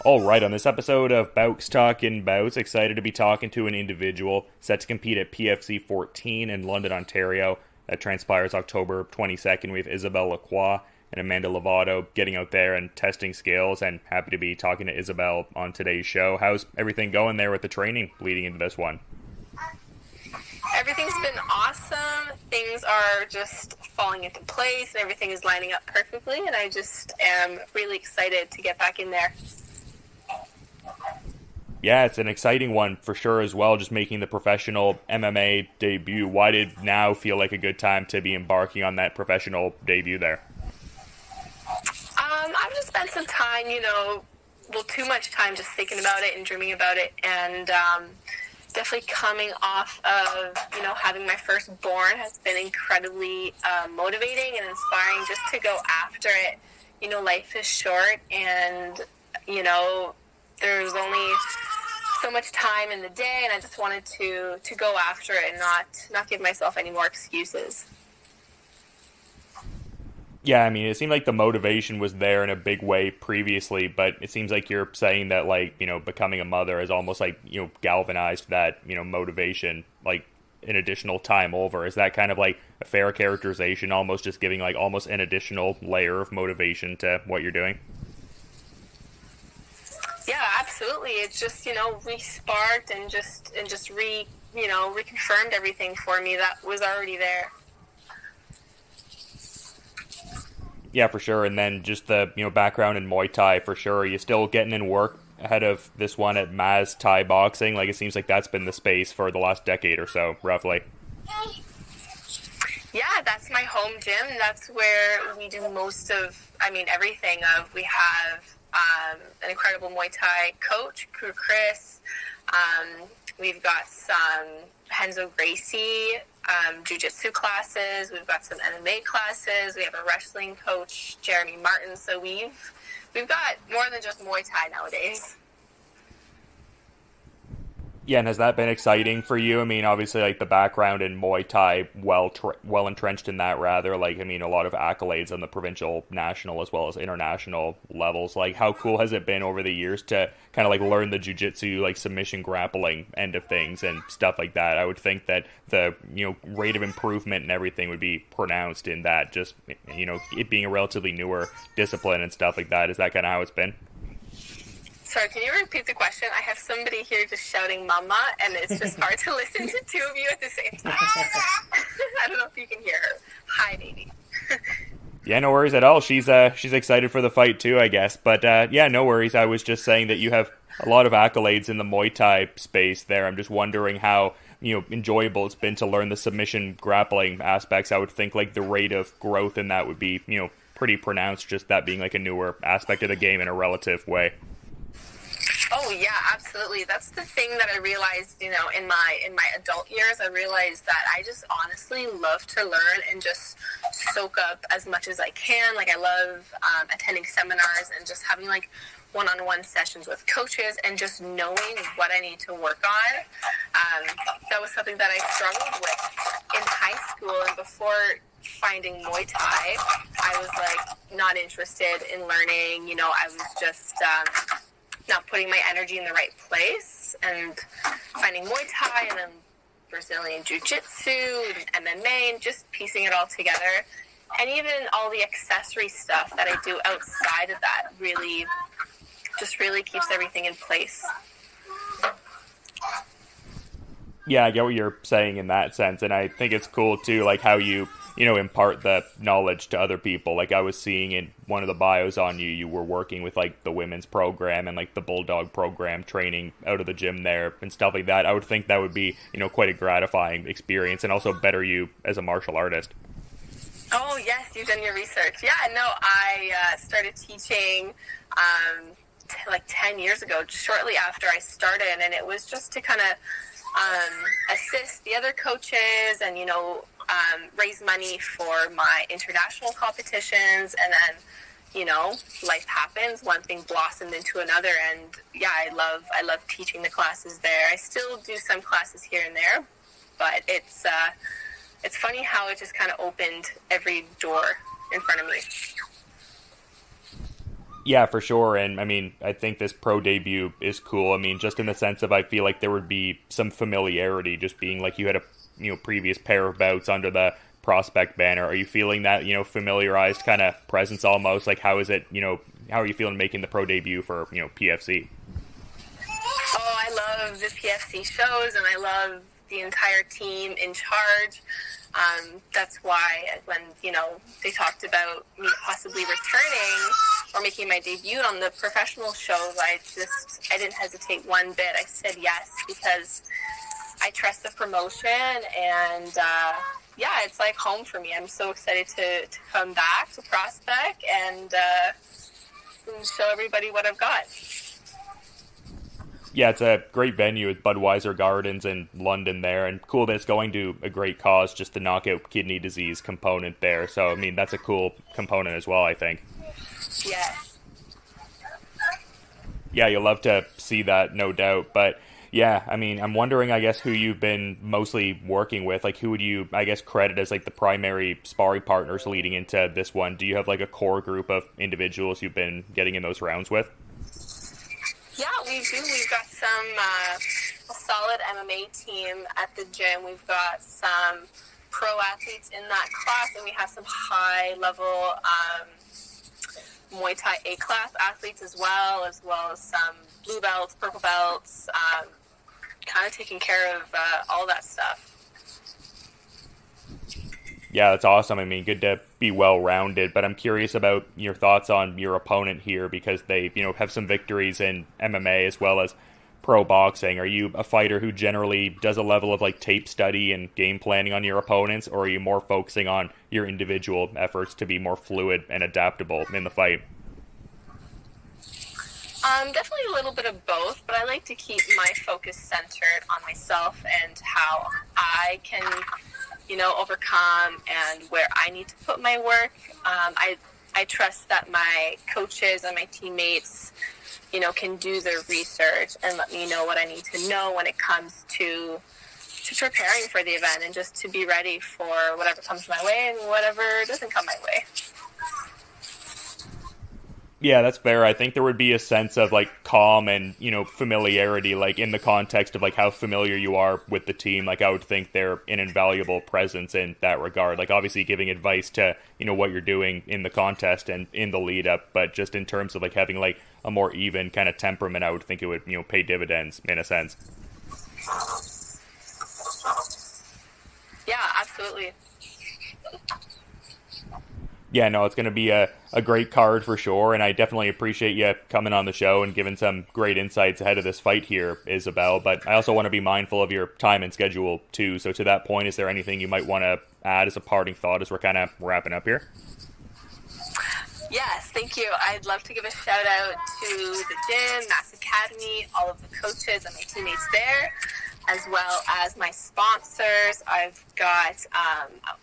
All right, on this episode of Bowks Talking Bouts, excited to be talking to an individual set to compete at PFC 14 in London, Ontario. That transpires October 22nd. We have Isabelle Lacroix and Amanda Lovato getting out there and testing skills, and happy to be talking to Isabelle on today's show. How's everything going there with the training leading into this one? Everything's been awesome. Things are just falling into place, and everything is lining up perfectly, and I just am really excited to get back in there. Yeah, it's an exciting one for sure as well, just making the professional MMA debut. Why did now feel like a good time to be embarking on that professional debut there? I've just spent some time, too much time just thinking about it and dreaming about it, and definitely coming off of, having my firstborn has been incredibly motivating and inspiring just to go after it. Life is short, and, there's only so much time in the day, and I just wanted to go after it and not give myself any more excuses. Yeah, I mean, it seemed like the motivation was there in a big way previously, but it seems like you're saying that, becoming a mother has almost, galvanized that, motivation, an additional time over. Is that kind of, a fair characterization, almost just giving, almost an additional layer of motivation to what you're doing? Yeah, absolutely. It's just, re-sparked and reconfirmed everything for me that was already there. Yeah, for sure. And then just the, background in Muay Thai, for sure. Are you still getting in work ahead of this one at Maz Thai Boxing? It seems like that's been the space for the last decade or so, roughly. Yeah, that's my home gym. That's where we do most of, everything. We have an incredible Muay Thai coach, Chris. We've got some Henzo Gracie jiu-jitsu classes. We've got some MMA classes. We have a wrestling coach, Jeremy Martin. So we've got more than just Muay Thai nowadays. Yeah, and has that been exciting for you? Obviously, the background in Muay Thai, well entrenched in that, rather. A lot of accolades on the provincial, national, as well as international levels. How cool has it been over the years to kind of, learn the jiu-jitsu, submission grappling end of things and stuff like that? I would think that the, rate of improvement and everything would be pronounced in that, just, it being a relatively newer discipline and stuff like that. Is that kind of how it's been? Sorry, can you repeat the question? I have somebody here just shouting "mama," and it's just hard to listen to two of you at the same time. I don't know if you can hear her. Hi, baby. Yeah, no worries at all. She's excited for the fight too, I guess. But yeah, no worries. I was just saying that you have a lot of accolades in the Muay Thai space there. I'm just wondering how enjoyable it's been to learn the submission grappling aspects. I would think the rate of growth in that would be pretty pronounced. Just that being a newer aspect of the game in a relative way. Oh yeah, absolutely. That's the thing that I realized, in my adult years. I realized that I just honestly love to learn and just soak up as much as I can. I love attending seminars and just having one-on-one sessions with coaches and just knowing what I need to work on. That was something that I struggled with in high school, and before finding Muay Thai, I was not interested in learning. I was just not putting my energy in the right place, and finding Muay Thai and then Brazilian Jiu-Jitsu and MMA and just piecing it all together. And even all the accessory stuff that I do outside of that really keeps everything in place. Yeah, I get what you're saying in that sense, and I think it's cool too, how you impart the knowledge to other people. I was seeing in one of the bios on you, you were working with the women's program and the Bulldog program, training out of the gym there and stuff like that. I would think that would be, quite a gratifying experience and also better you as a martial artist. Oh yes, you've done your research. Yeah, no, I started teaching 10 years ago, shortly after I started, and it was just to kind of assist the other coaches and, raise money for my international competitions. And then, life happens. One thing blossomed into another. And yeah, I love teaching the classes there. I still do some classes here and there, but it's funny how it just kind of opened every door in front of me. Yeah, for sure. And I mean, I think this pro debut is cool. I mean, just in the sense of I feel like there would be some familiarity just being like you had a previous pair of bouts under the prospect banner. Are you feeling that, familiarized kind of presence almost? Like how is it, how are you feeling making the pro debut for, PFC? Oh, I love the PFC shows and I love the entire team in charge. That's why when, they talked about me possibly returning or making my debut on the professional shows, I didn't hesitate one bit. I said yes because I trust the promotion and, it's like home for me. I'm so excited to come back to Prospect and show everybody what I've got. Yeah, it's a great venue with Budweiser Gardens in London there, and cool that it's going to a great cause, just the knockout kidney disease component there. So, I mean, that's a cool component as well, I think. Yes. Yeah, you'll love to see that, no doubt. But, yeah, I mean, I'm wondering, I guess, who you've been mostly working with. Like, who would you, I guess, credit as, like, the primary sparring partners leading into this one? Do you have, like, a core group of individuals you've been getting in those rounds with? Yeah, we do. We've got a solid MMA team at the gym. We've got some pro athletes in that class, and we have some high-level Muay Thai A-class athletes as well as some blue belts, purple belts, kind of taking care of all that stuff. Yeah, that's awesome. I mean, good to be well-rounded, but I'm curious about your thoughts on your opponent here because they, have some victories in MMA as well as pro boxing. Are you a fighter who generally does a level of like tape study and game planning on your opponents, or are you more focusing on your individual efforts to be more fluid and adaptable in the fight? Definitely a little bit of both, but I like to keep my focus centered on myself and how I can overcome and where I need to put my work. I trust that my coaches and my teammates, can do their research and let me know what I need to know when it comes to preparing for the event and just to be ready for whatever comes my way and whatever doesn't come my way. Yeah, that's fair. I think there would be a sense of like calm and, familiarity, like in the context of like how familiar you are with the team. Like I would think they're an invaluable presence in that regard. Like obviously giving advice to, what you're doing in the contest and in the lead up, but just in terms of like having like a more even kind of temperament, I would think it would, pay dividends in a sense. Yeah, absolutely. Yeah, no, it's going to be a great card for sure, and I definitely appreciate you coming on the show and giving some great insights ahead of this fight here, Isabelle, but I also want to be mindful of your time and schedule, too. So to that point, is there anything you might want to add as a parting thought as we're kind of wrapping up here? Yes, thank you. I'd love to give a shout-out to the gym, Mass Academy, all of the coaches and my teammates there, as well as my sponsors. I've got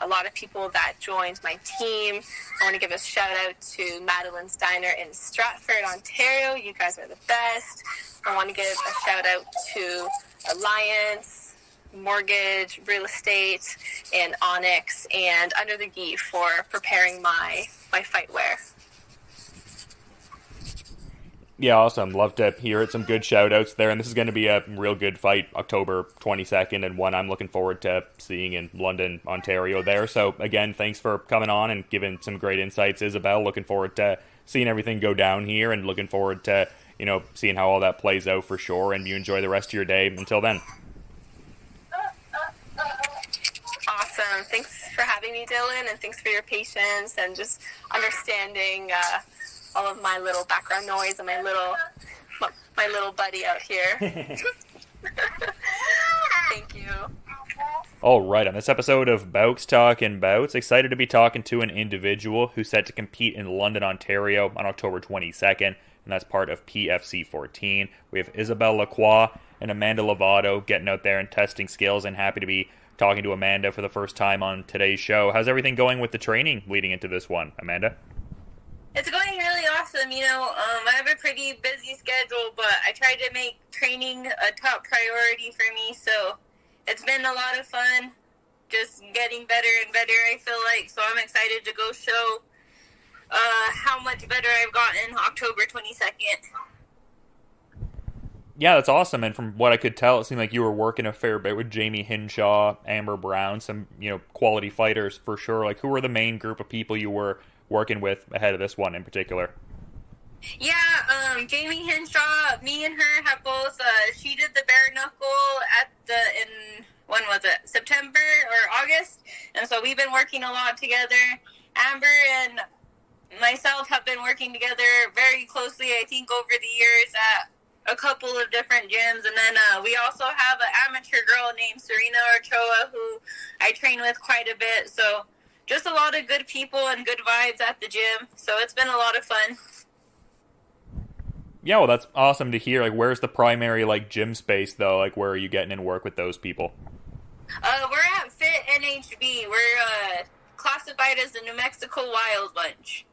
a lot of people that joined my team. I want to give a shout out to Madeline's Diner in Stratford, Ontario. You guys are the best. I want to give a shout out to Alliance, Mortgage, Real Estate, and Onyx, and Under the Gi for preparing my fight wear. Yeah, awesome. Love to hear it. Some good shout-outs there. And this is going to be a real good fight, October 22nd, and one I'm looking forward to seeing in London, Ontario there. So, again, thanks for coming on and giving some great insights, Isabelle. Looking forward to seeing everything go down here and looking forward to, seeing how all that plays out for sure. And you enjoy the rest of your day. Until then. Awesome. Thanks for having me, Dylan, and thanks for your patience and just understanding all of my little background noise and my little buddy out here. Thank you. All right, on this episode of Bowks Talking Bouts, excited to be talking to an individual who's set to compete in London, Ontario on October 22nd, and that's part of PFC 14. We have Isabelle Lacroix and Amanda Lovato getting out there and testing skills, and happy to be talking to Amanda for the first time on today's show. How's everything going with the training leading into this one, Amanda? It's going really awesome. I have a pretty busy schedule, but I try to make training a top priority for me, so it's been a lot of fun, just getting better and better, I feel like. So I'm excited to go show how much better I've gotten October 22nd. Yeah, that's awesome. And from what I could tell, it seemed like you were working a fair bit with Jamie Hinshaw, Amber Brown, some, quality fighters for sure. Like, who were the main group of people you were working with ahead of this one in particular? Yeah, Jamie Hinshaw, me and her have both, she did the bare knuckle when was it, September or August? And so we've been working a lot together. Amber and myself have been working together very closely, I think, over the years at a couple of different gyms. And then we also have an amateur girl named Serena Ochoa who I train with quite a bit. So just a lot of good people and good vibes at the gym. So it's been a lot of fun. Yeah, well, that's awesome to hear. Like, where's the primary, gym space, though? Like, where are you getting in work with those people? We're at Fit NHB. We're classified as the New Mexico Wild Bunch.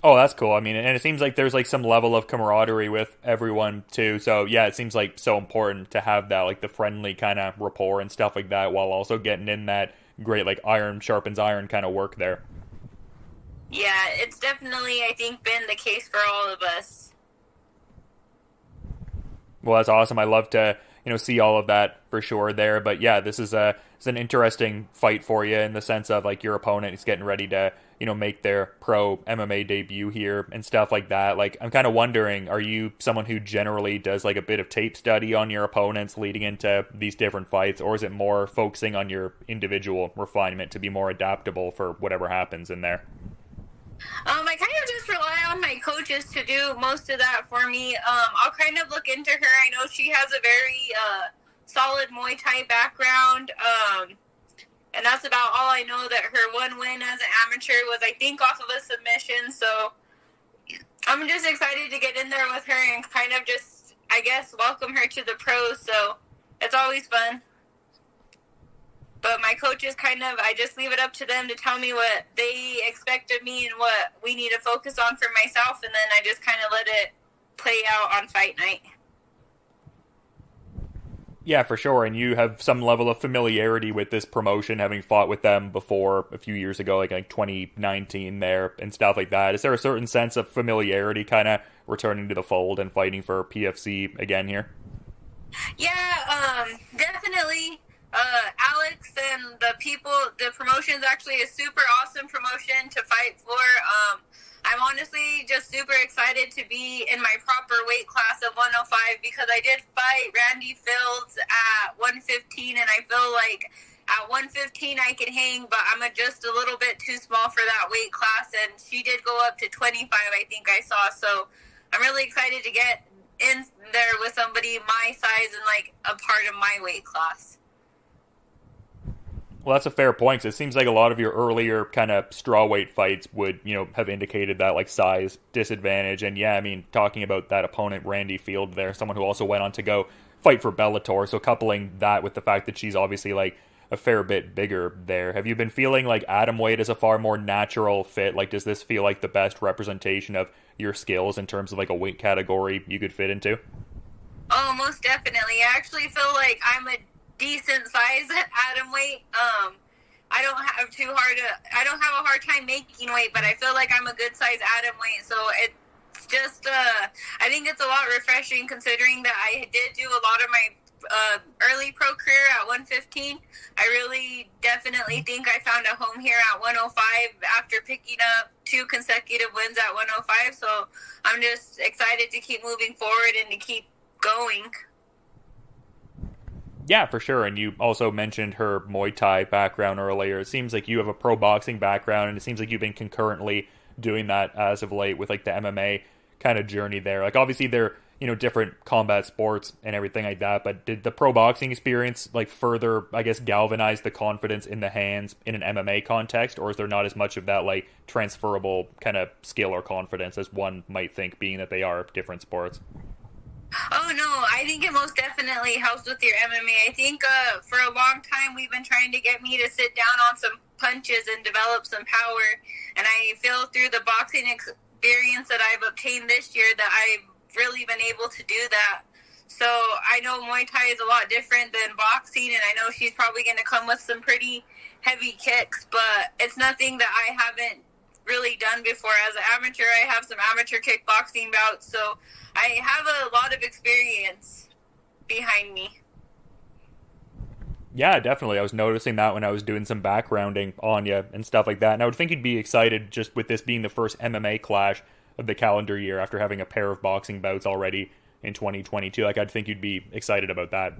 Oh, that's cool. I mean, and it seems like there's some level of camaraderie with everyone too. So yeah, it seems like so important to have that, the friendly kind of rapport and stuff like that, while also getting in that great iron sharpens iron kind of work there. Yeah, it's definitely, I think, been the case for all of us. Well, that's awesome. I love to see all of that for sure there. But yeah, this is it's an interesting fight for you in the sense of your opponent is getting ready to make their pro MMA debut here and stuff like that. I'm kind of wondering, are you someone who generally does a bit of tape study on your opponents leading into these different fights, or is it more focusing on your individual refinement to be more adaptable for whatever happens in there? I kind of just rely on my coaches to do most of that for me. I'll kind of look into her. I know she has a very solid Muay Thai background, and that's about all I know. That her one win as an amateur was, I think, off of a submission. So I'm just excited to get in there with her and kind of just, I guess, welcome her to the pros. So it's always fun. But my coaches I just leave it up to them to tell me what they expect of me and what we need to focus on for myself, and then I just kind of let it play out on fight night. Yeah, for sure. And you have some level of familiarity with this promotion, having fought with them before a few years ago, like 2019 there and stuff like that. Is there a certain sense of familiarity kind of returning to the fold and fighting for PFC again here? Yeah, definitely. Alex and the promotion is actually a super awesome promotion to fight for. I'm honestly just super excited to be in my proper weight class of 105 because I did fight Randy Fields at 115, and I feel like at 115 I can hang, but I'm just a little bit too small for that weight class, and she did go up to 25, I think I saw. So I'm really excited to get in there with somebody my size and a part of my weight class. Well, that's a fair point, because it seems like a lot of your earlier kind of strawweight fights would, have indicated that, size disadvantage. And yeah, I mean, talking about that opponent, Randy Field there, someone who also went on to go fight for Bellator. So coupling that with the fact that she's obviously, a fair bit bigger there. Have you been feeling like atomweight is a far more natural fit? Does this feel like the best representation of your skills in terms of, a weight category you could fit into? Oh, most definitely. I actually feel like I'm a decent size at atomweight. I don't have a hard time making weight, but I feel like I'm a good size atomweight. So it's just, I think it's a lot refreshing considering that I did do a lot of my early pro career at 115. I really definitely think I found a home here at 105 after picking up 2 consecutive wins at 105. So I'm just excited to keep moving forward and to keep going. Yeah, for sure. And you also mentioned her Muay Thai background earlier. It seems like you have a pro boxing background, and it seems like you've been concurrently doing that as of late with the MMA kind of journey there. Obviously they're, different combat sports and everything like that, but did the pro boxing experience further, I guess, galvanize the confidence in the hands in an MMA context, or is there not as much of that transferable kind of skill or confidence as one might think, being that they are different sports? Oh, no, I think it most definitely helps with your MMA. I think for a long time we've been trying to get me to sit down on some punches and develop some power, and I feel through the boxing experience that I've obtained this year that I've really been able to do that. So I know Muay Thai is a lot different than boxing, and I know she's probably going to come with some pretty heavy kicks, but it's nothing that I haven't really done before. As an amateur, I have some amateur kickboxing bouts, so I have a lot of experience behind me. Yeah, definitely. I was noticing that when I was doing some backgrounding on you and stuff like that. And I would think you'd be excited just with this being the first MMA clash of the calendar year after having a pair of boxing bouts already in 2022. Like, I'd think you'd be excited about that.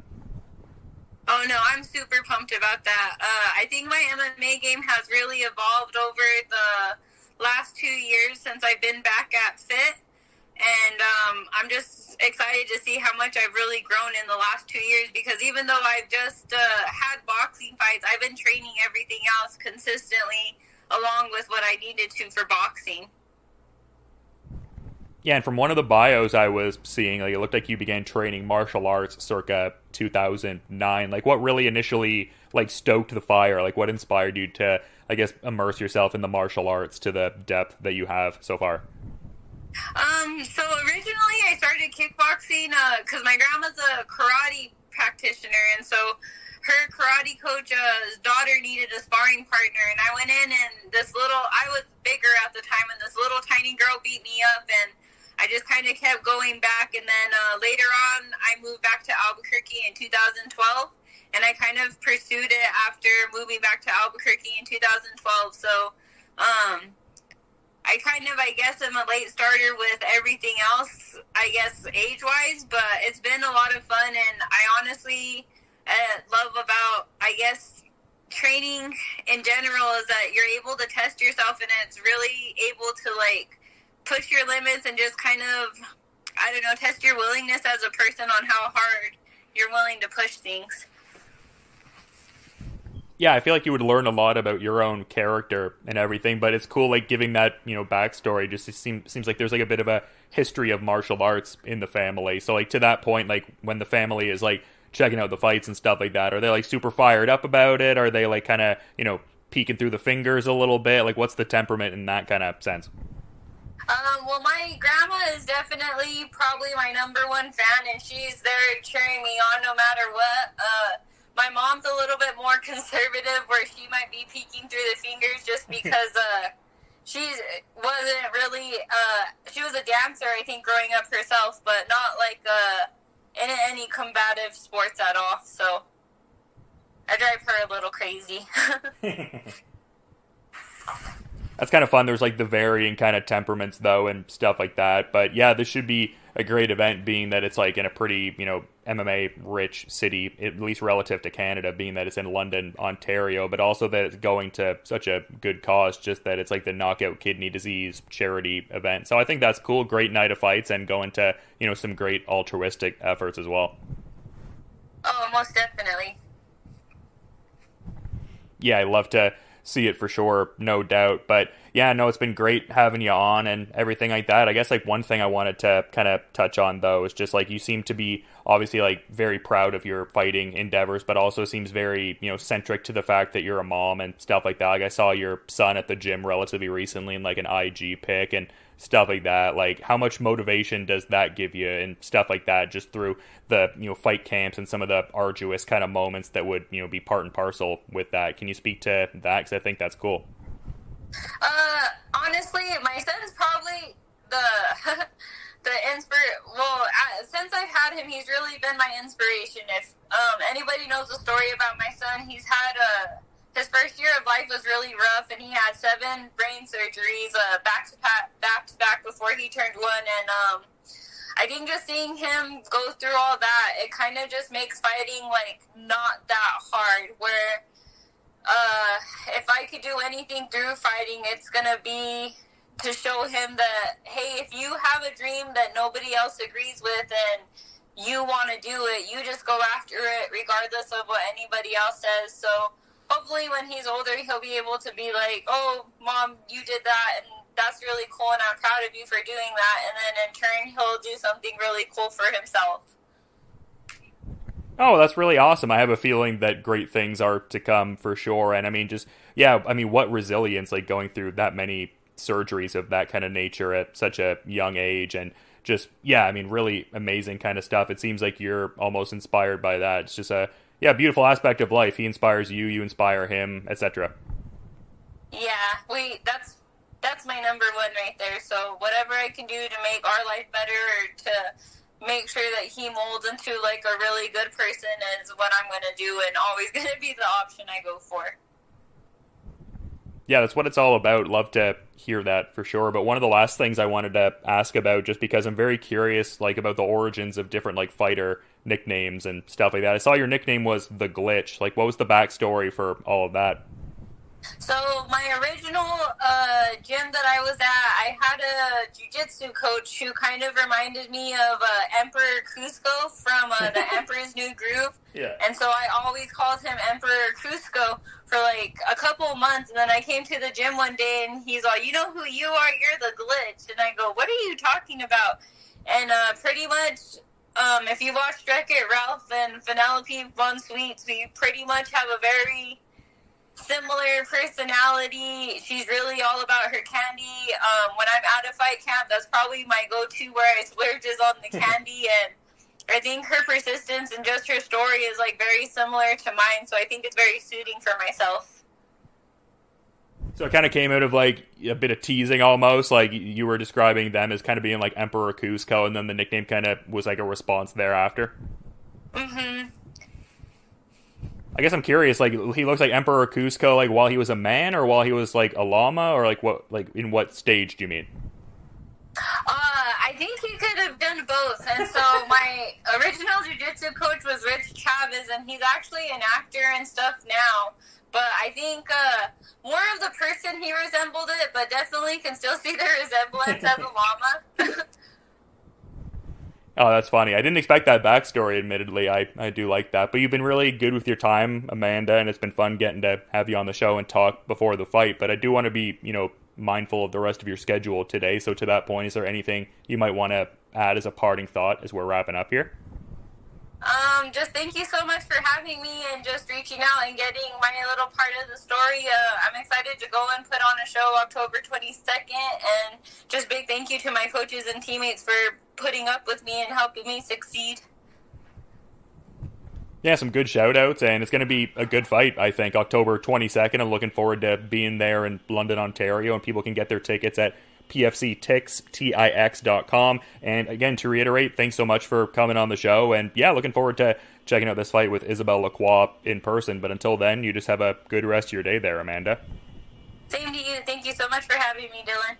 Oh, no, I'm super pumped about that. I think my MMA game has really evolved over the last 2 years since I've been back at FIT. And I'm just excited to see how much I've really grown in the last 2 years, because even though I've just had boxing fights, I've been training everything else consistently along with what I needed to for boxing. Yeah, and from one of the bios I was seeing, like, it looked like you began training martial arts circa 2009. Like, what really initially, like, stoked the fire? Like, what inspired you to, I guess, immerse yourself in the martial arts to the depth that you have so far? So originally I started kickboxing because my grandma's a karate practitioner, and so her karate coach's daughter needed a sparring partner, and I went in, and I was bigger at the time, and this little tiny girl beat me up, and I just kind of kept going back, and then later on I moved back to Albuquerque in 2012, and I kind of pursued it after moving back to Albuquerque in 2012, so I guess I'm a late starter with everything else, I guess, age-wise, but it's been a lot of fun, and I honestly love about, I guess, training in general is that you're able to test yourself, and it's really able to, like, push your limits and just kind of, I don't know, test your willingness as a person on how hard you're willing to push things. Yeah, I feel like you would learn a lot about your own character and everything, but it's cool, like, giving that, backstory. Just seems like there's, like, a bit of a history of martial arts in the family. So, like, to that point, like, when the family is, like, checking out the fights and stuff like that, are they, like, super fired up about it? Are they, like, kind of, peeking through the fingers a little bit? Like, what's the temperament in that kind of sense? Well, my grandma is definitely probably my number one fan, and she's there cheering me on no matter what. My mom's a little bit more conservative, where she might be peeking through the fingers just because she wasn't really, she was a dancer, I think, growing up herself, but not like in any combative sports at all, so I drive her a little crazy. That's kind of fun. There's, like, the varying kind of temperaments, though, and stuff like that. But, yeah, this should be a great event, being that it's, like, in a pretty, MMA-rich city, at least relative to Canada, being that it's in London, Ontario, but also that it's going to such a good cause, just that it's, like, the Knockout Kidney Disease charity event. So I think that's cool. Great night of fights, and going to, some great altruistic efforts as well. Oh, most definitely. Yeah, I love to see it for sure, no doubt. But yeah, no, it's been great having you on and everything like that. I guess, like, one thing I wanted to kind of touch on, though, is just, like, you seem to be obviously, like, very proud of your fighting endeavors, but also seems very, centric to the fact that you're a mom and stuff like that. Like, I saw your son at the gym relatively recently in, like, an IG pic and stuff like that. Like, how much motivation does that give you and stuff like that, just through the, fight camps and some of the arduous kind of moments that would, be part and parcel with that? Can you speak to that? Because I think that's cool. Honestly, my son's probably the since I've had him, he's really been my inspiration. If anybody knows the story about my son, he's had his first year of life was really rough, and he had 7 brain surgeries back to back before he turned 1. And I think just seeing him go through all that, it kind of just makes fighting, like, not that hard. Where if I could do anything through fighting, it's gonna be to show him that, hey, if you have a dream that nobody else agrees with and you want to do it, you just go after it regardless of what anybody else says. So hopefully when he's older, he'll be able to be like, oh, Mom, you did that, and that's really cool, and I'm proud of you for doing that. And then in turn, he'll do something really cool for himself. Oh, that's really awesome. I have a feeling that great things are to come for sure. And I mean, what resilience, like, going through that many surgeries of that kind of nature at such a young age, and just, really amazing kind of stuff. It seems like you're almost inspired by that. It's just a, beautiful aspect of life. He inspires you, you inspire him, etc. Yeah, that's that's my number one right there. So whatever I can do to make our life better or to make sure that he molds into like a really good person is what I'm going to do, and always going to be the option I go for. Yeah, that's what it's all about. Love to hear that for sure. But one of the last things I wanted to ask about, just because I'm very curious, like, about the origins of different, like, fighter nicknames and stuff like that. I saw your nickname was The Glitch. Like, what was the backstory for all of that? So my original gym that I was at, I had a jiu-jitsu coach who kind of reminded me of Emperor Cusco from the Emperor's New Groove. Yeah. And so I always called him Emperor Cusco for like a couple months. And then I came to the gym one day and he's all, you know who you are? You're the Glitch. And I go, what are you talking about? And pretty much, if you watch Wreck-It Ralph and Penelope Von Sweets, we pretty much have a very similar personality. She's really all about her candy. When I'm at a fight camp, that's probably my go-to, where I splurges on the candy. And I think her persistence and just her story is like very similar to mine, so I think it's very suiting for myself. So it kind of came out of like a bit of teasing almost, like you were describing them as kind of being like Emperor Cusco, and then the nickname kind of was like a response thereafter. Mm-hmm. I guess I'm curious, like, he looks like Emperor Cusco, like, while he was a man, or while he was, like, a llama, or, like, what, like, in what stage do you mean? I think he could have done both. And so my original jiu-jitsu coach was Rich Chavez, and he's actually an actor and stuff now. But I think more of the person he resembled it, but definitely can still see the resemblance as a llama. Oh, that's funny. I didn't expect that backstory, admittedly. I do like that. But you've been really good with your time, Amanda, and it's been fun getting to have you on the show and talk before the fight. But I do want to be, mindful of the rest of your schedule today. So to that point, is there anything you might want to add as a parting thought as we're wrapping up here? Just thank you so much for having me and just reaching out and getting my little part of the story. I'm excited to go and put on a show October 22nd, and just big thank you to my coaches and teammates for putting up with me and helping me succeed. Yeah, some good shout-outs, and it's going to be a good fight, I think, October 22nd. I'm looking forward to being there in London, Ontario, and people can get their tickets at pfctix.com. And again, to reiterate, thanks so much for coming on the show. And yeah, looking forward to checking out this fight with Isabelle Lacroix in person. But until then, you just have a good rest of your day there, Amanda. Same to you. Thank you so much for having me, Dylan.